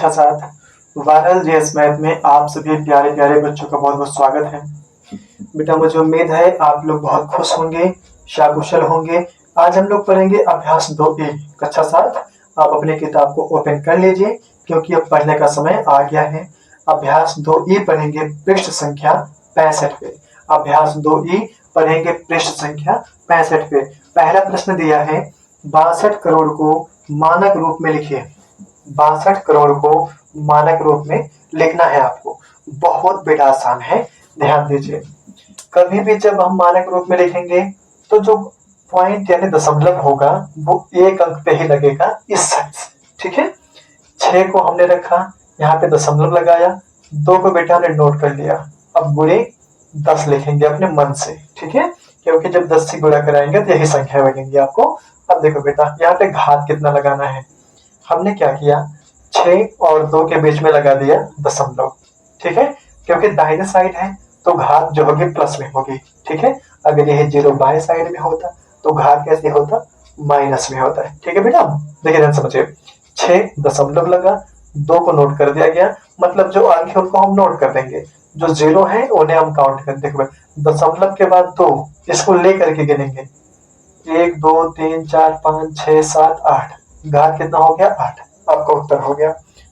कक्षा 7 viral GS math में आप सभी प्यारे प्यारे बच्चों का बहुत बहुत स्वागत है। बेटा मुझे उम्मीद है आप लोग बहुत खुश होंगे, शाकुशल होंगे। आज हम लोग पढ़ेंगे अभ्यास 2A कक्षा 7। आप अपने किताब को ओपन कर लीजिए क्योंकि अब पढ़ने का समय आ गया है। अभ्यास 2E पढ़ेंगे पृष्ठ संख्या 65 पे। अभ्यास 2E पढ़ेंगे पृष्ठ संख्या 65 पे। पहला प्रश्न दिया है 62 करोड़ को मानक रूप में लिखिए। 62 करोड़ को मानक रूप में लिखना है आपको। बहुत बेटा आसान है, ध्यान दीजिए। कभी भी जब हम मानक रूप में लिखेंगे तो जो पॉइंट यानी दशमलव होगा वो एक अंक पे ही लगेगा इस साइड से, ठीक है। 6 को हमने रखा, यहाँ पे दशमलव लगाया, 2 को बेटा हमने नोट कर लिया। अब गुणे 10 लिखेंगे अपने मन से, ठीक है, क्योंकि जब 10 से गुणा कराएंगे तो यही संख्या बनेगी आपको। अब देखो बेटा यहाँ पे घात कितना लगाना है, हमने क्या किया 6 और 2 के बीच में लगा दिया दशमलव, ठीक है, क्योंकि दाहिने साइड है तो घात जो होगी प्लस में होगी, ठीक है। अगर यह 0 बाएं साइड में होता तो घात कैसे होता, माइनस में होता है, ठीक है बेटा। देखिए ध्यान समझिए, 6 दशमलव लगा, 2 को नोट कर दिया गया, मतलब जो अंक है उनको हम नोट कर देंगे, जो 0 है उन्हें हम काउंट कर देंगे। दशमलव के बाद 2 इसको लेकर के गिनेंगे, 1 2 3 4 5 6 7 8, घात कितना हो गया 8, आपका उत्तर हो गया।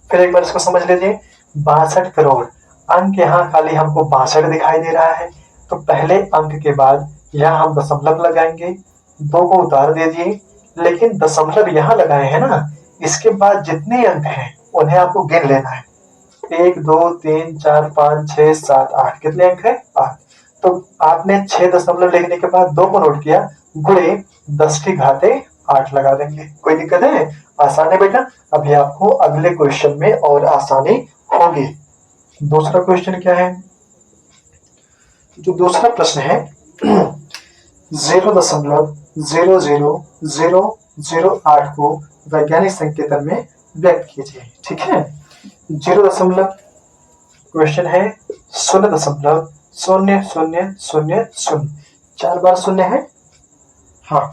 फिर एक बार इसको समझ लीजिए, 62 करोड़, अंक यहाँ खाली हमको 62 दिखाई दे रहा है तो पहले अंक के बाद यहाँ हम दशमलव लगाएंगे, 2 को उतार दीजिए, लेकिन दशमलव यहाँ लगाए हैं ना, इसके बाद जितने अंक हैं उन्हें आपको गिन लेना है। 1 2 3 4 5 6 7 8, कितने अंक है 8। तो आपने 6 दशमलव लिखने के बाद 2 को नोट किया, गुणे 10 की घाते 8 लगा देंगे। कोई दिक्कत है, आसान है बेटा। अभी आपको अगले क्वेश्चन में और आसानी होगी। दूसरा क्वेश्चन क्या है, जो दूसरा प्रश्न है 0.00008 को वैज्ञानिक संकेतन में व्यक्त कीजिए, ठीक है। 0 दशमलव क्वेश्चन है 0.0000, 4 बार शून्य है, हाँ,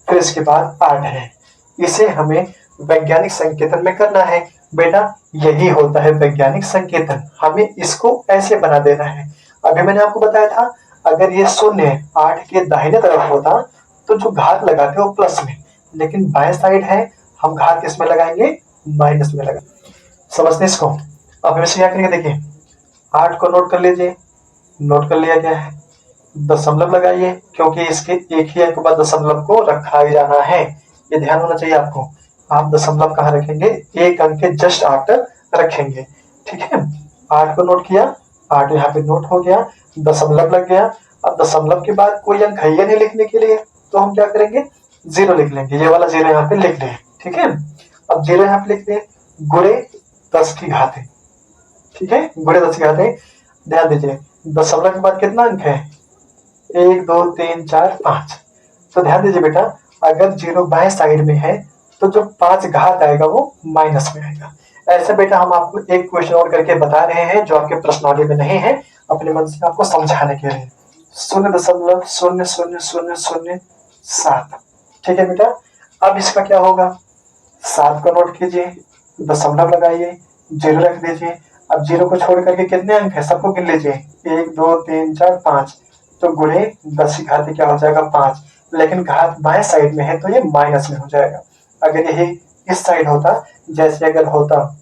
फिर इसके बाद 8 है। इसे हमें वैज्ञानिक संकेतन में करना है बेटा, यही होता है वैज्ञानिक संकेतन। हमें इसको ऐसे बना देना है। अभी मैंने आपको बताया था अगर ये शून्य 8 के दाहिने तरफ होता तो जो घात लगाते वो प्लस में, लेकिन बाएं साइड है, हम घात किसमें लगाएंगे, माइनस में लगाएंगे। समझते इसको। अब हमें क्या करेंगे, देखिए 8 को नोट कर लीजिए, नोट कर लिया गया है, दशमलव लगाइए क्योंकि इसके एक ही अंक बाद दशमलव को रखा ही जाना है, ये ध्यान होना चाहिए आपको। आप दशमलव कहाँ रखेंगे, एक अंक के जस्ट आफ्टर रखेंगे, ठीक है। 8 को नोट किया, 8 यहाँ पे नोट हो गया, दशमलव लग गया। अब दशमलव के बाद कोई अंक है ही नहीं लिखने के लिए तो हम क्या करेंगे, 0 लिख लेंगे, ये वाला 0 यहाँ पे लिख लें, ठीक है। अब 0 यहाँ पे लिख दें, गुणे 10 की घाते, ठीक है, गुणे 10 की घाते। ध्यान दीजिए दशमलव के बाद कितना अंक है, 1 2 3 4 5। तो ध्यान दीजिए बेटा, अगर 0 बाएं साइड में है तो जो 5 घात आएगा वो माइनस में आएगा। ऐसे बेटा हम आपको एक क्वेश्चन और करके बता रहे हैं जो आपके प्रश्नावली में नहीं है, अपने मन से आपको समझाने के लिए। 0.00007, ठीक है बेटा। अब इसका क्या होगा, 7 को नोट कीजिए, दशमलव लगाइए, 0 रख दीजिए। अब 0 को छोड़ करके कितने अंक है सबको गिन लीजिए, 1 2 3 4 5, तो गुणे 10 की घात क्या हो जाएगा 5, लेकिन घात बाएं साइड में है तो ये माइनस में हो जाएगा। अगर यही इस साइड होता, जैसे अगर होता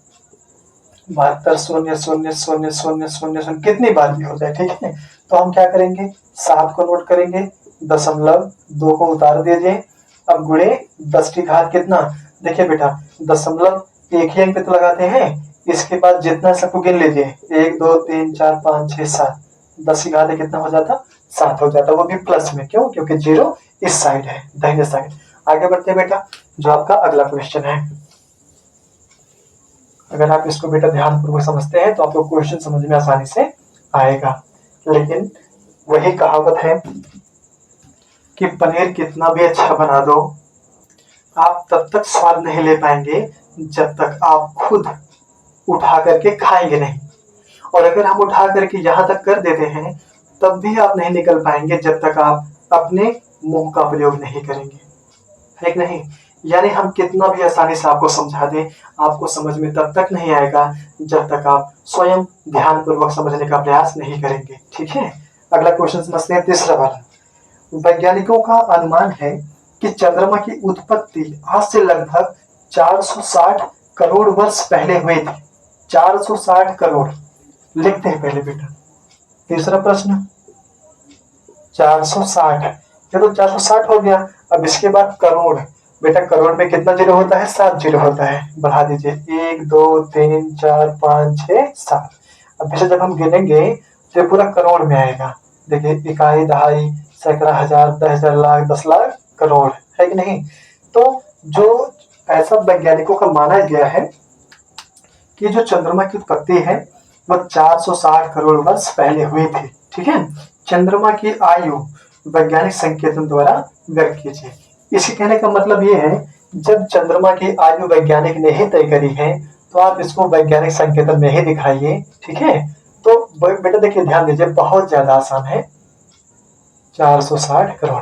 72 कितनी बार भी हो जाए, ठीक है, तो हम क्या करेंगे, 7 को नोट करेंगे, दशमलव 2 को उतार दीजिए, अब गुणे 10 की घात कितना, देखिए बेटा दशमलव एक ही अंक पे तो लगाते हैं, इसके बाद जितना सबको गिन लीजिए, 1 2 3 4 5 6 7, 10 की घात कितना हो जाता 7 हो जाता, वो भी प्लस में, क्यों, क्योंकि 0 इस साइड है, दाहिने साइड। आगे बढ़ते हैं बेटा, जो आपका अगला क्वेश्चन है, अगर आप इसको बेटा ध्यानपूर्वक समझते हैं तो आपको क्वेश्चन समझ में आसानी से आएगा। लेकिन वही कहावत है कि पनीर कितना भी अच्छा बना दो, आप तब तक स्वाद नहीं ले पाएंगे जब तक आप खुद उठा करके खाएंगे नहीं। और अगर हम उठा करके यहाँ तक कर देते हैं तब भी आप नहीं निकल पाएंगे जब तक आप अपने मुंह का प्रयोग नहीं करेंगे, है कि नहीं। यानी हम कितना भी आसानी से आपको समझा दें, आपको समझ में तब तक नहीं आएगा जब तक आप स्वयं ध्यानपूर्वक समझने का प्रयास नहीं करेंगे। ठीक है, अगला क्वेश्चन समझते हैं, तीसरा वाला। वैज्ञानिकों का अनुमान है कि चंद्रमा की उत्पत्ति आज से लगभग 460 करोड़ वर्ष पहले हुई थी। 460 करोड़ लिखते हैं पहले बेटा। तीसरा प्रश्न 460, ये तो 460 हो गया। अब इसके बाद करोड़, बेटा करोड़ में कितना जीरो होता है? 7 जीरो होता है। बढ़ा दीजिए, 1 2 3 4 5 6 7। अब इसे जब हम गिनेंगे तो ये पूरा करोड़ में आएगा। देखिए, इकाई, दहाई, सैकड़ा, हजार, 10,000, लाख, 10 लाख, करोड़, है कि नहीं? तो जो ऐसा वैज्ञानिकों का माना गया है कि जो चंद्रमा की उत्पत्ति है वह 460 करोड़ वर्ष पहले हुई थी। ठीक है, चंद्रमा की आयु वैज्ञानिक संकेतन द्वारा व्यक्त कीजिए। इसी कहने का मतलब ये है, जब चंद्रमा की आयु वैज्ञानिक ने ही तय करी है तो आप इसको वैज्ञानिक संकेतन में ही दिखाइए। ठीक है, तो बेटा देखिए, ध्यान दीजिए, बहुत ज्यादा आसान है। 460 करोड़,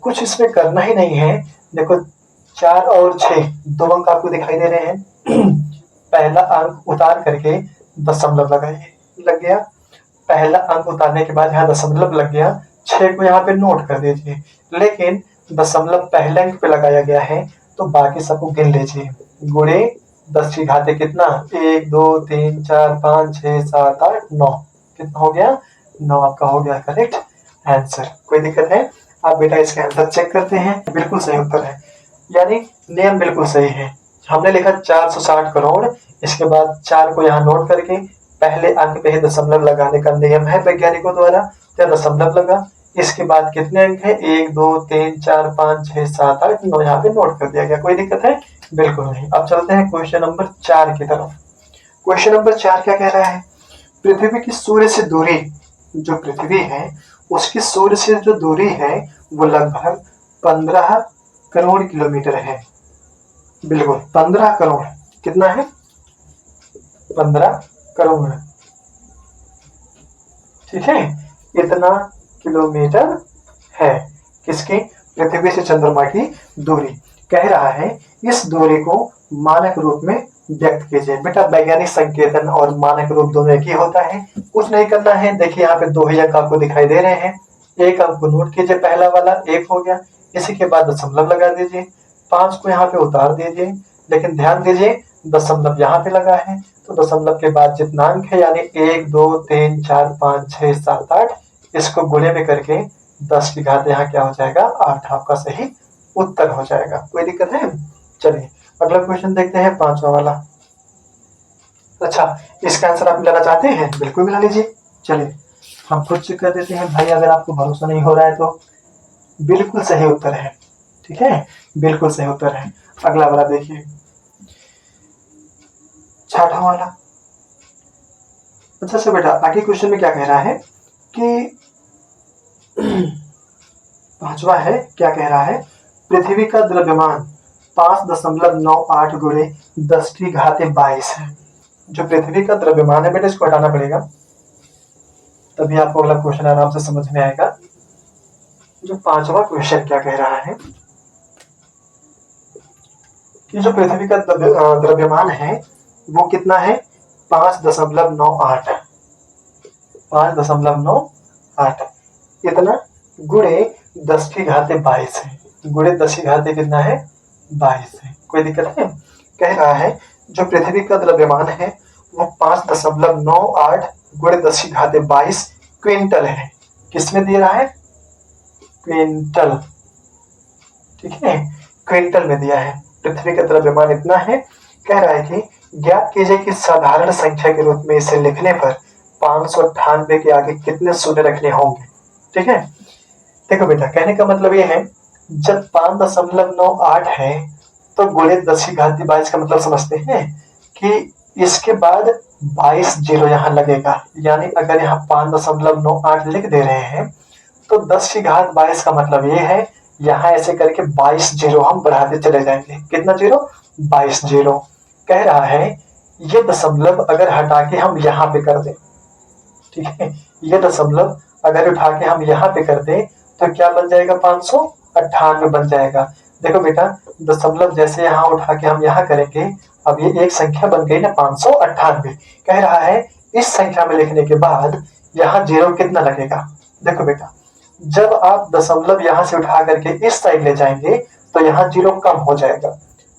कुछ इसमें करना ही नहीं है। देखो, 4 और 6 दो अंक आपको दिखाई दे रहे हैं। पहला अंक उतार करके दशमलव लगाइए, लग गया। पहला अंक उतारने के बाद यहाँ दशमलव लग गया। 6 को यहाँ पे नोट कर दीजिए, लेकिन दशमलव पहले अंक पे लगाया गया है तो बाकी सबको गिन लीजिए। गुणे 10 की घाते कितना? 1 2 3 4 5 6 7 8 9। कितना हो गया? 9 आपका हो गया करेक्ट आंसर। कोई दिक्कत है? आप बेटा इसका आंसर चेक करते हैं, बिल्कुल सही उत्तर है, यानी नियम बिल्कुल सही है। हमने लिखा 460 करोड़, इसके बाद 4 को यहाँ नोट करके पहले अंक पे ही दशमलव लगाने का नियम है वैज्ञानिकों द्वारा, तो दशमलव लगा। इसके बाद कितने अंक है? 1 2 3 4 5 6 7 8 9, यहाँ पे नोट कर दिया गया। कोई दिक्कत है? बिल्कुल नहीं। अब चलते हैं क्वेश्चन नंबर 4 की तरफ। क्वेश्चन नंबर 4 क्या कह रहा है? पृथ्वी की सूर्य से दूरी, जो पृथ्वी है उसकी सूर्य से जो दूरी है वो लगभग 15 करोड़ किलोमीटर है। बिल्कुल 15 करोड़। कितना है? 15 करोड़। ठीक है, इतना किलोमीटर है किसकी? पृथ्वी से चंद्रमा की दूरी। कह रहा है इस दूरी को मानक रूप में व्यक्त कीजिए। बेटा वैज्ञानिक संकेतन और मानक रूप दोनों एक ही होता है, कुछ नहीं करना है। देखिए यहाँ पे 2 ही अंक आपको दिखाई दे रहे हैं, एक अंक को नोट कीजिए, पहला वाला 1 हो गया। इसी के बाद दशमलव लगा दीजिए, 5 को यहाँ पे उतार दीजिए, लेकिन ध्यान दीजिए दशमलव यहाँ पे लगा है तो दशमलव के बाद जितना अंक है यानी 1 2 3 4 5 6 7 8, इसको गुणे में करके 10 की घात यहाँ क्या हो जाएगा? 8 आपका सही उत्तर हो जाएगा। कोई दिक्कत है? चलिए अगला क्वेश्चन देखते हैं, 5वां वाला। अच्छा, इसका आंसर आप मिलाना चाहते हैं? बिल्कुल मिला लीजिए। चलिए हम खुद चेक कर देते हैं भाई, अगर आपको भरोसा नहीं हो रहा है तो। बिल्कुल सही उत्तर है। ठीक है, बिल्कुल सही उत्तर है। अगला वाला देखिए, 6वां वाला। अच्छा से बेटा आगे क्वेश्चन में क्या कह रहा है कि 5वां है, क्या कह रहा है? पृथ्वी का द्रव्यमान 5.98 गुणे 10 की घाते 22 है। जो पृथ्वी का द्रव्यमान है बेटा, इसको हटाना पड़ेगा, तभी आपको अगला क्वेश्चन आराम से समझ में आएगा। जो 5वां क्वेश्चन क्या कह रहा है कि जो पृथ्वी का द्रव्यमान है वो कितना है? 5.98। 5.98 इतना गुणे 10 की घाते 22 है। गुणे 10 की घाते कितना है? 22 है। कोई दिक्कत है? कह रहा है जो पृथ्वी का द्रव्यमान है वो 5.98 गुणे 10 की घाते 22 क्विंटल है। किसमें दे रहा है? क्विंटल। ठीक है, क्विंटल में दिया है। पृथ्वी का द्रव्यमान इतना है। कह रहा है कि ज्ञात कीजिए कि साधारण संख्या के रूप में इसे लिखने पर 598 के आगे कितने शून्य रखने होंगे। ठीक है, देखो बेटा कहने का मतलब ये है, जब 5.98 है तो गुणे 10 की घात 22 का मतलब समझते हैं कि इसके बाद 22 जीरो यहाँ लगेगा। यानी अगर यहाँ 5.98 लिख दे रहे हैं तो 10 की घात 22 का मतलब ये है, यहाँ ऐसे करके 22 जीरो हम बढ़ाते चले जाएंगे। कितना जीरो? 22 जीरो। कह रहा है ये दशमलव अगर हटा के हम यहाँ पे कर दें, ठीक है, ये दशमलव अगर उठा के हम यहाँ पे कर दें तो क्या बन जाएगा? 598 बन जाएगा। देखो बेटा, दशमलव जैसे यहाँ उठा के हम यहाँ करेंगे, अब ये एक संख्या बन गई ना 598। कह रहा है इस संख्या में लिखने के बाद यहाँ जीरो कितना लगेगा। देखो बेटा, जब आप दशमलव यहाँ से उठा करके इस साइड ले जाएंगे तो यहाँ जीरो कम हो जाएगा।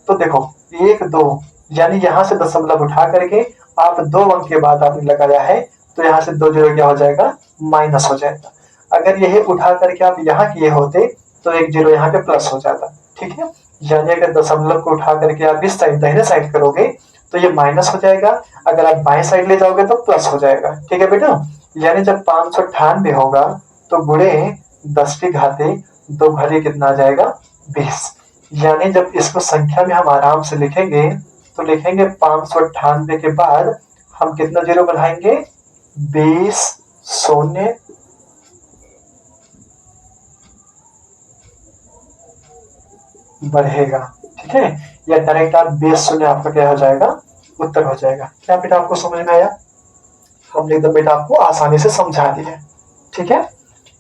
तो देखो, एक दो, यानी यहाँ से दशमलव उठा करके आप 2 अंक के बाद आपने लगाया है, तो यहाँ से 2 जीरो क्या हो जाएगा, माइनस हो जाएगा। अगर यही उठा करके आप यहाँ किए होते तो 1 जीरो यहाँ पे प्लस हो जाता। ठीक है, यानी अगर दशमलव को उठा करके आप इस साइड दाहिने साइड करोगे तो ये माइनस हो जाएगा, अगर आप बाएं साइड ले जाओगे तो प्लस हो जाएगा। ठीक है बेटा, यानी जब 598 होगा तो गुणे 10 की घाते 2 घड़ी कितना आ जाएगा, 20। यानी जब इसको संख्या में हम आराम से लिखेंगे तो लिखेंगे 598 के बाद हम कितना जीरो बढ़ाएंगे, 20 शून्य बढ़ेगा। ठीक है, या डायरेक्ट आप 20 शून्य आपका क्या हो जाएगा, उत्तर हो जाएगा। क्या बेटा आपको समझ में आया? हमने एकदम बेटा आपको आसानी से समझा दिया। ठीक है,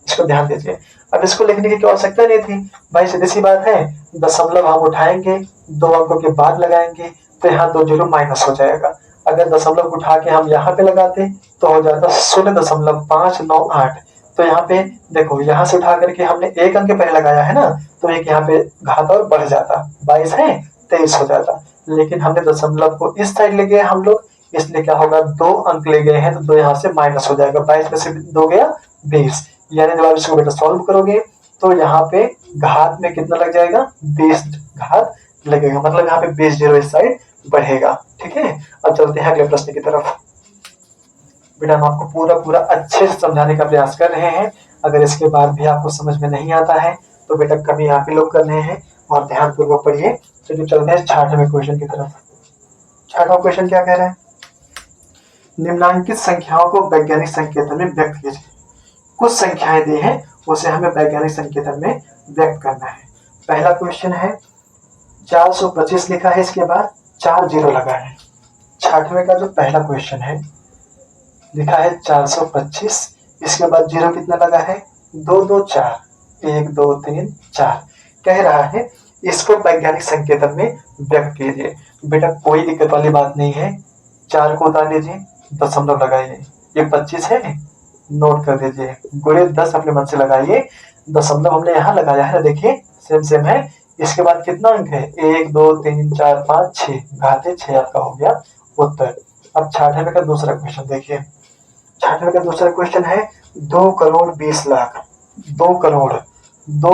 इसको ध्यान दीजिए। अब इसको लिखने की कोई आवश्यकता नहीं थी भाई, सीधी सी बात है, दशमलव हम उठाएंगे 2 अंकों के बाद लगाएंगे तो यहाँ 2 जीरो माइनस हो जाएगा। अगर दशमलव उठा के हम यहाँ पे लगाते तो हो जाता 0.598। तो यहाँ पे देखो, यहाँ से उठा करके हमने 1 अंक पहले लगाया है ना, तो एक यहाँ पे घात और बढ़ जाता, 22 है 23 हो जाता। लेकिन हमने दशमलव को इस साइड ले गए हम लोग, इसलिए क्या होगा, 2 अंक ले गए हैं तो 2 यहाँ से माइनस हो जाएगा, 22 में से 2 गया 20। यानी जब आप इसको बेटा सॉल्व करोगे तो यहाँ पे घात में कितना लग जाएगा, 20 घात लगेगा, मतलब यहाँ पे 20 जीरो इस साइड बढ़ेगा। ठीक है, अब चलते हैं अगले प्रश्न की तरफ। बेटा हम आपको पूरा पूरा अच्छे से समझाने का प्रयास कर रहे हैं, अगर इसके बाद भी आपको समझ में नहीं आता है तो बेटा कभी आप ही लोग कर रहे हैं और ध्यान पूर्वक पढ़िए। चलिए चलते हैं 6वें क्वेश्चन की तरफ। 6वां क्वेश्चन क्या कह रहा है, निम्नांकित संख्याओं को वैज्ञानिक संकेतन में व्यक्त कीजिए। कुछ संख्याएं दी हैं, उसे हमें वैज्ञानिक संकेतन में व्यक्त करना है। पहला क्वेश्चन है 425 लिखा है, इसके बाद 4 जीरो लगा है। 6वें का जो पहला क्वेश्चन है लिखा है 425, इसके बाद जीरो कितना लगा है, 2 2 4, 1 2 3 4। कह रहा है इसको वैज्ञानिक संकेतन में व्यक्त कीजिए। बेटा कोई दिक्कत वाली बात नहीं है, 4 को उतार लीजिए, दशमलव लगाइए, ये 25 है, नोट कर दीजिए, गुणे 10 अपने मन से लगाइए, दशमलव हमने यहाँ लगाया है ना, देखिए सेम सेम है। इसके बाद कितना अंक है, 1 2 3 4 5 6, घाते 6 आपका हो गया उत्तर। अब 6वें का दूसरा क्वेश्चन देखिए। 6वें का दूसरा क्वेश्चन है 2 करोड़ 20 लाख। 2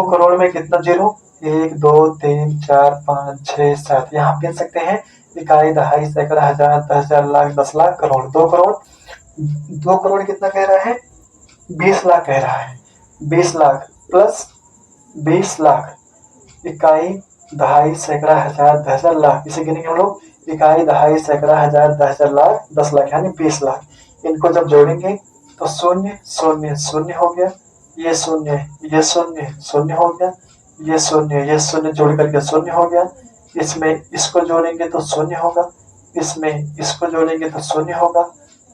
करोड़ में कितना जीरो, 1 2 3 4 5 6 7, यहाँ गिन सकते हैं, इकाई दहाई सैकड़ा हजार 10,000 लाख 10 लाख करोड़। 2 करोड़ कितना कह रहा है, 20 लाख कह रहा है। 20 लाख प्लस 20 लाख, इकाई दहाई सैकड़ा हजार 10,000 लाख, इसे गिनेंगे हम लोग, इकाई दहाई सैकड़ा हजार 10,000 लाख 10 लाख यानी 20 लाख। इनको जब जोड़ेंगे तो शून्य शून्य शून्य हो गया, ये शून्य ये शून्य शून्य हो गया, ये शून्य जोड़ करके शून्य हो गया, इसमें इसको जोड़ेंगे तो शून्य होगा, इसमें इसको जोड़ेंगे तो शून्य होगा,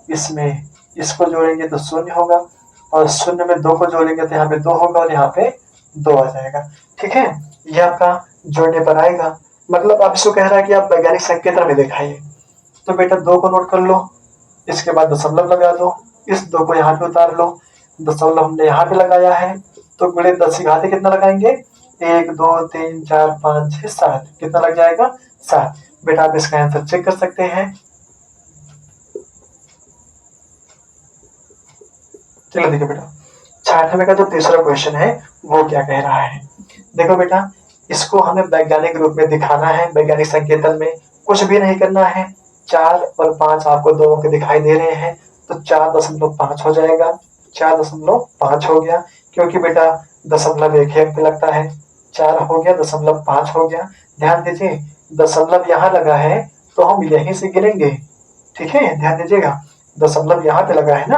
इसमें इसको जोड़ेंगे तो शून्य होगा, और शून्य में 2 को जोड़ेंगे तो यहाँ पे 2 होगा और यहाँ पे 2 आ जाएगा। ठीक है, ये आपका जोड़ने पर आएगा। मतलब आप इसको कह रहा है कि आप वैज्ञानिक संकेतन में दिखाइए। तो बेटा 2 को नोट कर लो, इसके बाद दशमलव लगा दो, इस 2 को यहाँ पे उतार लो, दशमलव हमने यहाँ पे लगाया है, तो गुणे 10 की घाते कितना लगाएंगे, 1 2 3 4 5 6 7, कितना लग जाएगा 7। बेटा आप इसका आंसर चेक कर सकते हैं। चलो देखो बेटा 6वें का जो तीसरा क्वेश्चन है वो क्या कह रहा है। देखो बेटा, इसको हमें वैज्ञानिक रूप में दिखाना है, वैज्ञानिक संकेतन में कुछ भी नहीं करना है। 4 और 5 आपको 2 अंक दिखाई दे रहे हैं, तो 4.5 हो जाएगा, 4.5 हो गया, क्योंकि बेटा दशमलव एक ही अंक लगता है। 4 हो गया, 0.5 हो गया। ध्यान दीजिए, दशमलव यहाँ लगा है तो हम यहीं से गिनेंगे। ठीक है, ध्यान दीजिएगा, दशमलव यहाँ पे लगा है ना,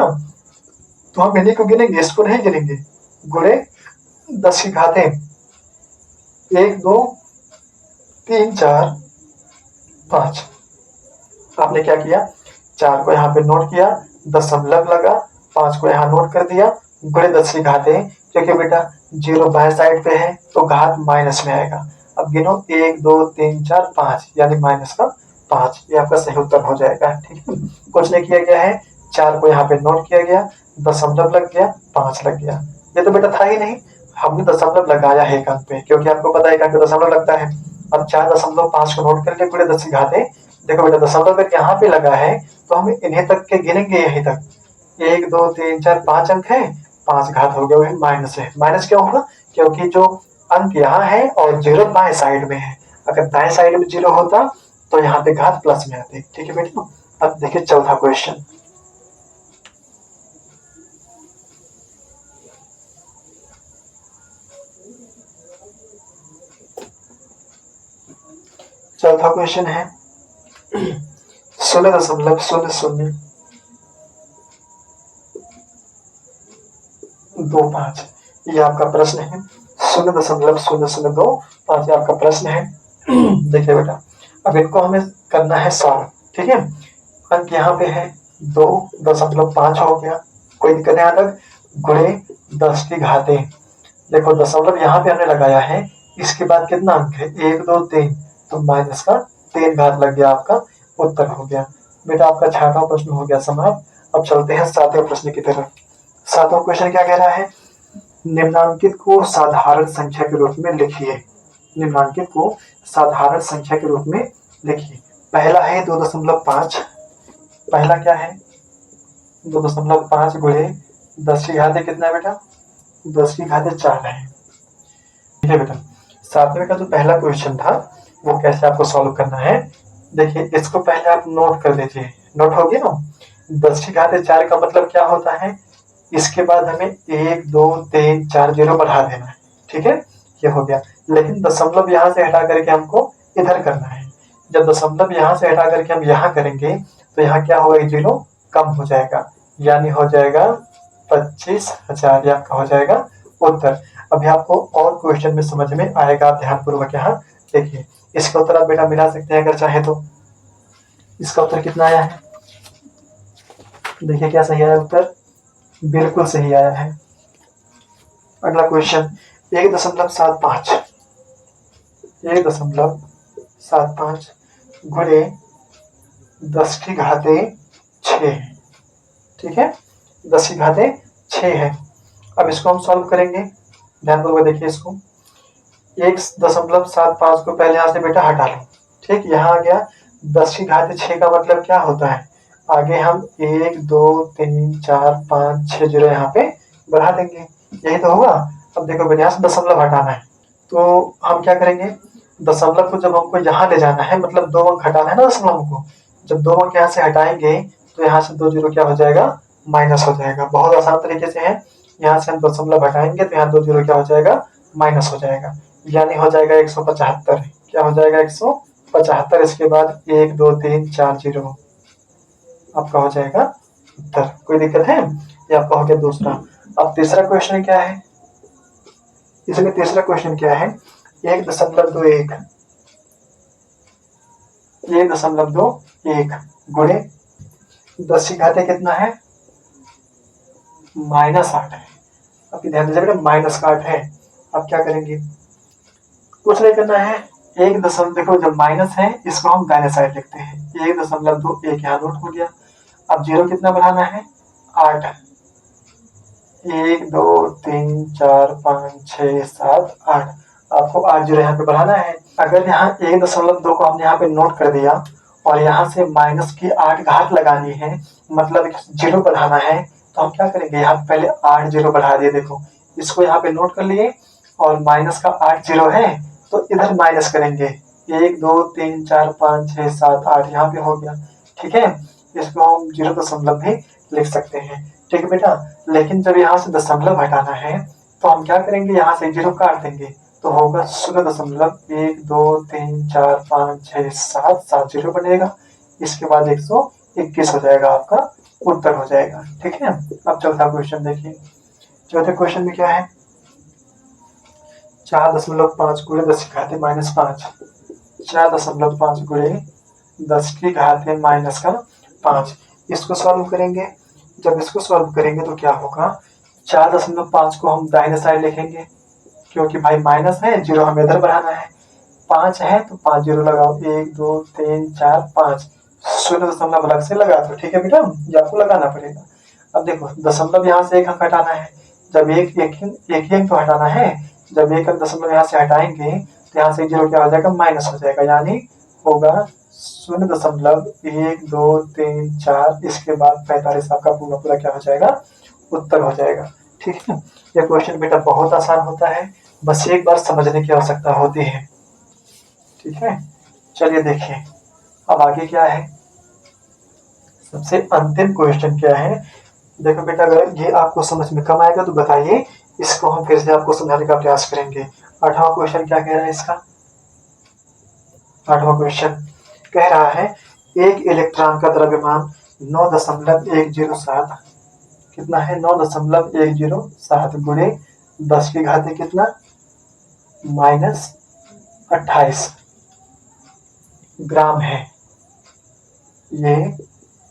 तो हम इन्हीं को गिनेंगे, इसको नहीं गिनेंगे। गुणे 10 की घाते 1 2 3 4 5। आपने क्या किया, 4 को यहाँ पे नोट किया, दशमलव लगा, 5 को यहाँ नोट कर दिया, गुणे 10 की घाते, क्योंकि बेटा जीरो बाएं साइड पे है तो घात माइनस में आएगा। अब गिनो 1 2 3 4 5 यानी माइनस का 5, ये आपका सही उत्तर हो जाएगा। ठीक है, कुछ नहीं किया गया है, 4 को यहाँ पे नोट किया गया, दशमलव लग गया, 5 लग गया। ये तो बेटा था ही नहीं, हमने दशमलव लगाया है एक अंक पे, क्योंकि आपको पता है कि अंक दशमलव लगता है। अब 4.5 को नोट कर लिए पूरे 10 की घाते। देखो बेटा दशमलव अगर यहाँ पे लगा है तो हम इन्हें तक के गिनेंगे यहीं तक। 1 2 3 4 5 अंक है, 5 घात हो गया, वही माइनस है। माइनस क्यों होगा? क्योंकि जो अंक यहाँ है और जीरो बाएं साइड में है। अगर दाएं साइड में जीरो होता तो यहाँ पे घात प्लस में आते। ठीक है बेटा, अब देखिए चौथा क्वेश्चन। चौथा क्वेश्चन है 0.0025, ये आपका प्रश्न है। 0.0025 ये आपका प्रश्न है। देखिए बेटा, अब इनको हमें करना है सॉल्व। ठीक है, अंक यहाँ पे है 2.5 हो गया, कोई दिक्कत है अलग, गुणे 10 की घाते। देखो दशमलव यहाँ पे हमने लगाया है, इसके बाद कितना अंक है? 1 2 3, तो माइनस का 3 घात लग गया, आपका उत्तर हो गया। बेटा आपका 6वां प्रश्न हो गया समाप्त। अब चलते हैं 7वें प्रश्न की तरफ। 7वां क्वेश्चन क्या कह रहा है? निम्नांकित को साधारण संख्या के रूप में लिखिए। निम्नांकित को साधारण संख्या के रूप में लिखिए। पहला है 2.5, पहला क्या है? 2.5 गुणे 10 की घाते कितना है बेटा? 10 की घाते 4 है। ठीक है बेटा, 7वें का जो पहला क्वेश्चन था वो कैसे आपको सॉल्व करना है, देखिए इसको पहले आप नोट कर लीजिए। नोट हो गया ना? 10 की घाते 4 का मतलब क्या होता है? इसके बाद हमें 1 2 3 4 जीरो बढ़ा देना है। ठीक है, ये हो गया। लेकिन दशमलव यहाँ से हटा करके हमको इधर करना है। जब दशमलव यहाँ से हटा करके हम यहाँ करेंगे तो यहाँ क्या होगा? जीरो कम हो जाएगा, यानी हो जाएगा 25,000, आपका हो जाएगा उत्तर। अभी आपको और क्वेश्चन में समझ में आएगा, आप ध्यानपूर्वक यहाँ देखिए। इसका उत्तर आप बेटा मिला सकते हैं अगर चाहे तो। इसका उत्तर कितना आया है? देखिए क्या सही आया उत्तर? बिल्कुल सही आया है। अगला क्वेश्चन 1.75, 1.75 गुणे 10 की घाते 6। ठीक है, 10 की घाते 6 है। अब इसको हम सॉल्व करेंगे, ध्यानपूर्वक देखिए इसको। 1.75 को पहले यहाँ से बेटा हटा लो। ठीक, यहाँ आ गया। 10 की घाते 6 का मतलब क्या होता है? आगे हम 1 2 3 4 5 6 जीरो यहाँ पे बढ़ा देंगे, यही तो होगा। अब देखो बेटा यहाँ से दशमलव हटाना है, तो हम क्या करेंगे? दशमलव को जब हमको यहाँ ले जाना है, मतलब 2 अंक हटाना है ना दशमलव को, जब 2 अंक यहाँ से हटाएंगे तो यहाँ से 2 जीरो क्या हो जाएगा? माइनस हो जाएगा। बहुत आसान तरीके से है, यहाँ से हम दशमलव हटाएंगे तो यहाँ 2 जीरो क्या हो जाएगा? माइनस हो जाएगा, यानी हो जाएगा 175। क्या हो जाएगा? 175। इसके बाद 1 2 3 4 जीरो आपका हो जाएगा उत्तर। कोई दिक्कत है? ये आपका हो गया दूसरा। अब तीसरा क्वेश्चन क्या है? इसमें तीसरा क्वेश्चन क्या है? 1.21, 1.21 गुणे 10 की घाते कितना है? -8 है। अब ध्यान दीजिए बेटा, -8 है। अब क्या करेंगे? कुछ नहीं करना है, एक दशमलव, देखो जब माइनस है इसको हम दाहिने साइड लिखते हैं। 1.21 यहाँ नोट हो गया। अब जीरो कितना बढ़ाना है? 8। 1 2 3 4 5 6 7 8, आपको 8 जीरो यहाँ पे बढ़ाना है। अगर यहाँ 1.2 को हमने यहाँ पे नोट कर दिया और यहाँ से माइनस की 8 घात लगानी है, मतलब जीरो बढ़ाना है, तो हम क्या करेंगे? यहाँ पे पहले 8 जीरो बढ़ा दिए। देखो इसको यहाँ पे नोट कर लिए और माइनस का 8 जीरो है तो इधर माइनस करेंगे। 1 2 3 4 5 6 7 8 यहाँ पे हो गया। ठीक है, इसको हम 0.0 भी लिख सकते हैं। ठीक है बेटा, लेकिन जब यहाँ से दशमलव हटाना है तो हम क्या करेंगे? यहाँ से जीरो काट देंगे तो होगा 0.1 2 3 4 5 6 7 7 जीरो बनेगा। इसके बाद 121 हो जाएगा, आपका उत्तर हो जाएगा। ठीक है, अब चौथा क्वेश्चन देखिए। चौथे क्वेश्चन में क्या है? 4.5 गुणे 10 की घाते -5, 4.5 गुणे 10 की घाते -5, इसको सॉल्व करेंगे। जब इसको सॉल्व करेंगे तो क्या होगा? 4.5 को हम दाहिने साइड लिखेंगे, क्योंकि भाई माइनस है, जीरो हमें इधर बढ़ाना है। 5 है तो 5 जीरो लगाओ, 1 2 3 4 5, 0.5 अलग से लगा दो। ठीक है बेटा, ये आपको लगाना पड़ेगा। अब देखो दशमलव यहाँ से एक अंक हटाना है, जब एक ही अंक तो हटाना है, जब एक अंक दशमलव यहाँ से हटाएंगे तो यहाँ से जीरो क्या हो जाएगा, माइनस हो जाएगा, यानी होगा 0.1 2 3 4, इसके बाद 45 आपका पूरा पूरा क्या हो जाएगा, उत्तर हो जाएगा। ठीक है, ये क्वेश्चन बेटा बहुत आसान होता है, बस एक बार समझने की आवश्यकता होती है। ठीक है, चलिए देखिए अब आगे क्या है, सबसे अंतिम क्वेश्चन क्या है। देखो बेटा अगर ये आपको समझ में कम आएगा तो बताइए, इसको हम फिर से आपको समझाने का प्रयास करेंगे। 8वां क्वेश्चन क्या कह रहा है इसका, 8वां क्वेश्चन कह रहा है एक इलेक्ट्रॉन का द्रव्यमान 9.107 कितना है, 9.107 गुणे 10 की घात कितना, -28 ग्राम है, ये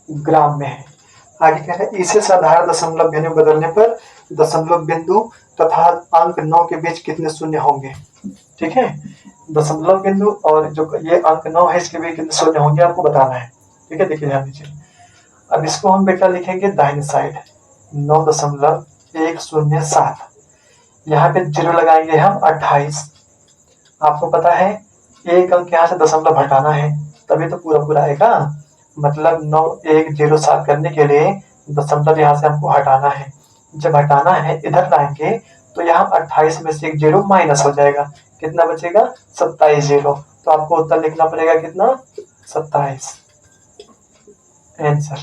ग्राम में है। आगे कह रहे हैं इसे साधारण दशमलव बिंदु बदलने पर दशमलव बिंदु तथा अंक 9 के बीच कितने शून्य होंगे। ठीक है, दशमलव बिंदु और जो ये अंक 9 है इसके बीच कितने शून्य होंगे आपको बताना है। ठीक है, देखिए ध्यान दीजिए। अब इसको हम बेटा लिखेंगे दाहिने साइड 9.107, यहाँ पे जीरो लगाएंगे हम 28। आपको पता है एक अंक यहाँ से दशमलव हटाना है तभी तो पूरा पूरा आएगा, मतलब 9107 करने के लिए दशमलव यहाँ से हमको हटाना है, जब हटाना है इधर लाएंगे तो यहाँ 28 में से एक जीरो माइनस हो जाएगा, कितना बचेगा 27 जीरो, तो आपको उत्तर लिखना पड़ेगा कितना 27 आंसर।